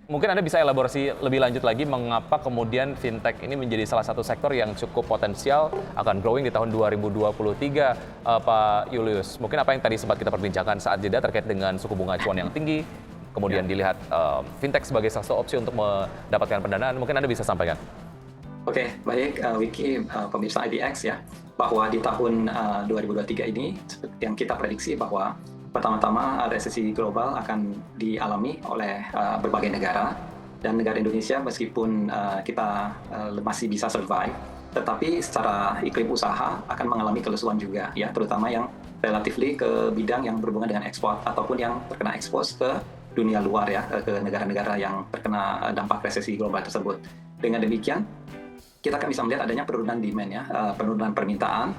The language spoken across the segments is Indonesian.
Mungkin Anda bisa elaborasi lebih lanjut lagi mengapa kemudian fintech ini menjadi salah satu sektor yang cukup potensial akan growing di tahun 2023, Pak Julius. Mungkin apa yang tadi sempat kita perbincangkan saat jeda terkait dengan suku bunga acuan yang tinggi, kemudian dilihat fintech sebagai salah satu opsi untuk mendapatkan pendanaan, mungkin Anda bisa sampaikan. Oke, baik Wiki, pemirsa IDX ya, bahwa di tahun 2023 ini seperti yang kita prediksi bahwa pertama-tama resesi global akan dialami oleh berbagai negara, dan negara Indonesia meskipun kita masih bisa survive, tetapi secara iklim usaha akan mengalami kelesuan juga ya, terutama yang relatively ke bidang yang berhubungan dengan ekspor ataupun yang terkena expose ke dunia luar ya, ke negara-negara yang terkena dampak resesi global tersebut. Dengan demikian, kita akan bisa melihat adanya penurunan demand ya, penurunan permintaan,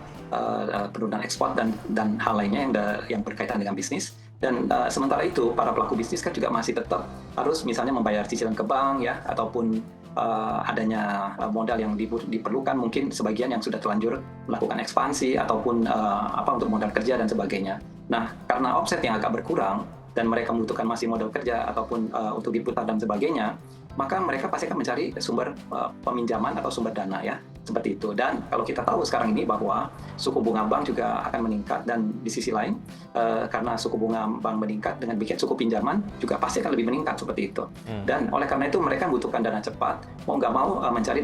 penurunan ekspor dan hal lainnya yang berkaitan dengan bisnis. Dan sementara itu para pelaku bisnis kan juga masih tetap harus misalnya membayar cicilan ke bank ya, ataupun adanya modal yang diperlukan, mungkin sebagian yang sudah terlanjur melakukan ekspansi ataupun untuk modal kerja dan sebagainya. Nah, karena offset yang agak berkurang dan mereka membutuhkan masih modal kerja ataupun untuk diputar dan sebagainya, maka mereka pasti akan mencari sumber peminjaman atau sumber dana ya, seperti itu. Dan kalau kita tahu sekarang ini bahwa suku bunga bank juga akan meningkat, dan di sisi lain karena suku bunga bank meningkat, dengan bikin suku pinjaman juga pasti akan lebih meningkat seperti itu. Dan oleh karena itu mereka membutuhkan dana cepat, mau nggak mau mencari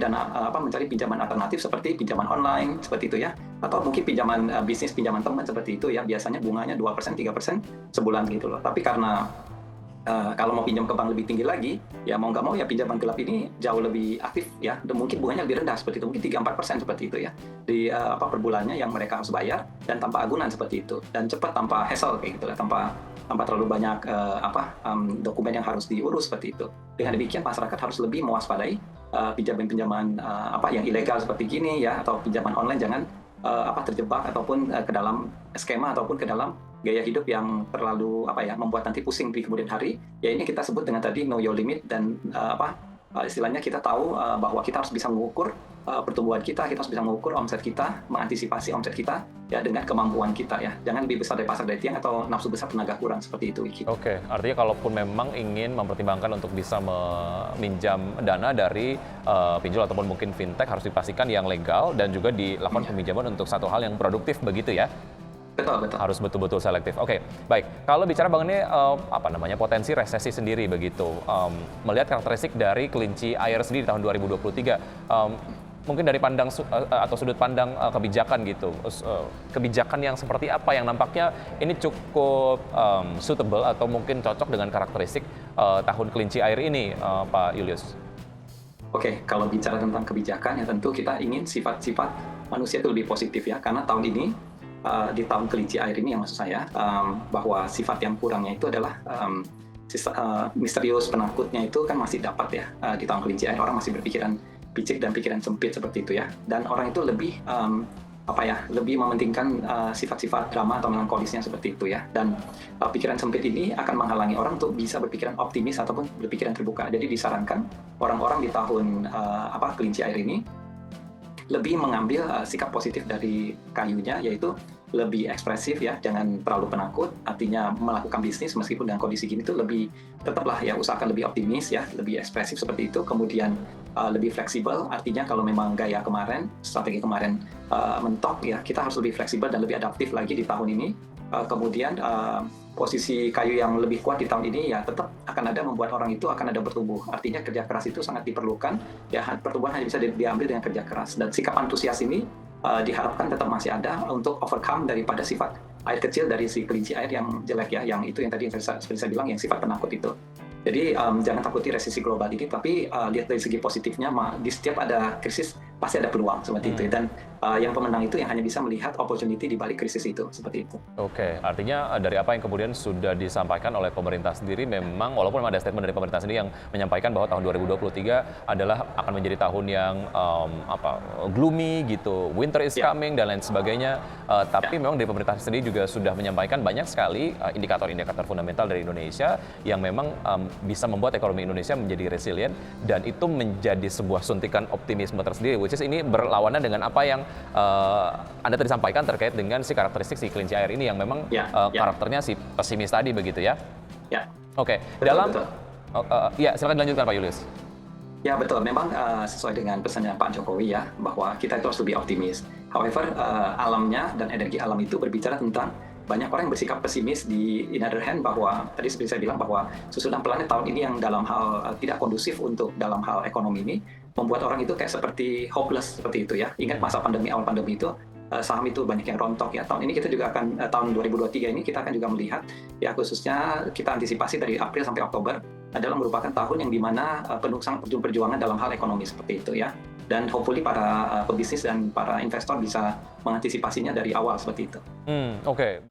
mencari pinjaman alternatif seperti pinjaman online seperti itu ya, atau mungkin pinjaman bisnis, pinjaman teman seperti itu ya, biasanya bunganya 2%, 3% sebulan gitu loh. Tapi karena kalau mau pinjam ke bank lebih tinggi lagi, ya mau nggak mau ya pinjaman gelap ini jauh lebih aktif ya, dan mungkin bunganya lebih rendah seperti itu, mungkin 3-4% seperti itu ya, di per bulannya yang mereka harus bayar, dan tanpa agunan seperti itu, dan cepat tanpa hassle kayak gitu lah, tanpa terlalu banyak dokumen yang harus diurus seperti itu. Dengan demikian masyarakat harus lebih mewaspadai pinjaman-pinjaman yang ilegal seperti gini ya, atau pinjaman online, jangan terjebak ataupun ke dalam skema ataupun ke dalam gaya hidup yang terlalu membuat nanti pusing di kemudian hari. Ya ini kita sebut dengan tadi know your limit, dan istilahnya kita tahu bahwa kita harus bisa mengukur pertumbuhan kita harus bisa mengukur omset kita, mengantisipasi omset kita ya dengan kemampuan kita ya. Jangan lebih besar dari pasar dari tiang atau nafsu besar tenaga kurang seperti itu. Oke, artinya kalaupun memang ingin mempertimbangkan untuk bisa meminjam dana dari pinjol ataupun mungkin fintech, harus dipastikan yang legal dan juga dilakukan peminjaman untuk satu hal yang produktif begitu ya. Betul. Harus betul-betul selektif. Oke, baik. Kalau bicara mengenai potensi resesi sendiri begitu, melihat karakteristik dari kelinci air sendiri di tahun 2023, mungkin dari pandang atau sudut pandang kebijakan gitu, kebijakan yang seperti apa yang nampaknya ini cukup suitable atau mungkin cocok dengan karakteristik tahun kelinci air ini, Pak Julius? Oke, kalau bicara tentang kebijakan ya tentu kita ingin sifat-sifat manusia itu lebih positif ya, karena tahun ini di tahun kelinci air ini yang maksud saya bahwa sifat yang kurangnya itu adalah misterius, penakutnya itu kan masih dapat ya. Di tahun kelinci air orang masih berpikiran picik dan pikiran sempit seperti itu ya, dan orang itu lebih lebih mementingkan sifat-sifat drama atau melankolisnya seperti itu ya. Dan pikiran sempit ini akan menghalangi orang untuk bisa berpikiran optimis ataupun berpikiran terbuka. Jadi disarankan orang-orang di tahun kelinci air ini lebih mengambil sikap positif dari kayunya, yaitu lebih ekspresif ya, jangan terlalu penakut. Artinya melakukan bisnis meskipun dengan kondisi gini tuh lebih tetaplah ya, usahakan lebih optimis ya, lebih ekspresif seperti itu. Kemudian lebih fleksibel, artinya kalau memang gaya kemarin, strategi kemarin mentok ya, kita harus lebih fleksibel dan lebih adaptif lagi di tahun ini. Kemudian posisi kayu yang lebih kuat di tahun ini ya tetap akan ada, membuat orang itu akan ada bertumbuh. Artinya kerja keras itu sangat diperlukan ya, pertumbuhan hanya bisa diambil dengan kerja keras, dan sikap antusias ini diharapkan tetap masih ada untuk overcome daripada sifat air kecil dari si kelinci air yang jelek ya, yang itu yang tadi seperti saya bilang, yang sifat penakut itu. Jadi jangan takuti resesi global ini, tapi lihat dari segi positifnya, di setiap ada krisis pasti ada peluang seperti itu. Dan yang pemenang itu yang hanya bisa melihat opportunity di balik krisis itu, seperti itu. Oke, artinya dari apa yang kemudian sudah disampaikan oleh pemerintah sendiri, memang walaupun ada statement dari pemerintah sendiri yang menyampaikan bahwa tahun 2023 adalah akan menjadi tahun yang gloomy gitu, winter is coming dan lain sebagainya. Tapi memang dari pemerintah sendiri juga sudah menyampaikan banyak sekali indikator-indikator fundamental dari Indonesia yang memang bisa membuat ekonomi Indonesia menjadi resilient, dan itu menjadi sebuah suntikan optimisme tersendiri, which is ini berlawanan dengan apa yang Anda tadi sampaikan terkait dengan si karakteristik si kelinci air ini yang memang karakternya si pesimis tadi begitu ya? Ya. Oke. Betul. Ya, silakan dilanjutkan Pak Julius. Ya betul, memang sesuai dengan pesannya Pak Jokowi ya, bahwa kita itu harus lebih optimis. However, alamnya dan energi alam itu berbicara tentang banyak orang yang bersikap pesimis di in other hand, bahwa tadi seperti saya bilang bahwa susunan planet tahun ini yang dalam hal tidak kondusif untuk dalam hal ekonomi ini membuat orang itu kayak seperti hopeless seperti itu ya. Ingat masa pandemi, awal pandemi itu saham itu banyak yang rontok ya. Tahun ini kita juga akan tahun 2023 ini kita akan juga melihat ya, khususnya kita antisipasi dari April sampai Oktober adalah merupakan tahun yang dimana sangat perjuangan dalam hal ekonomi seperti itu ya. Dan hopefully para pebisnis dan para investor bisa mengantisipasinya dari awal seperti itu. Oke.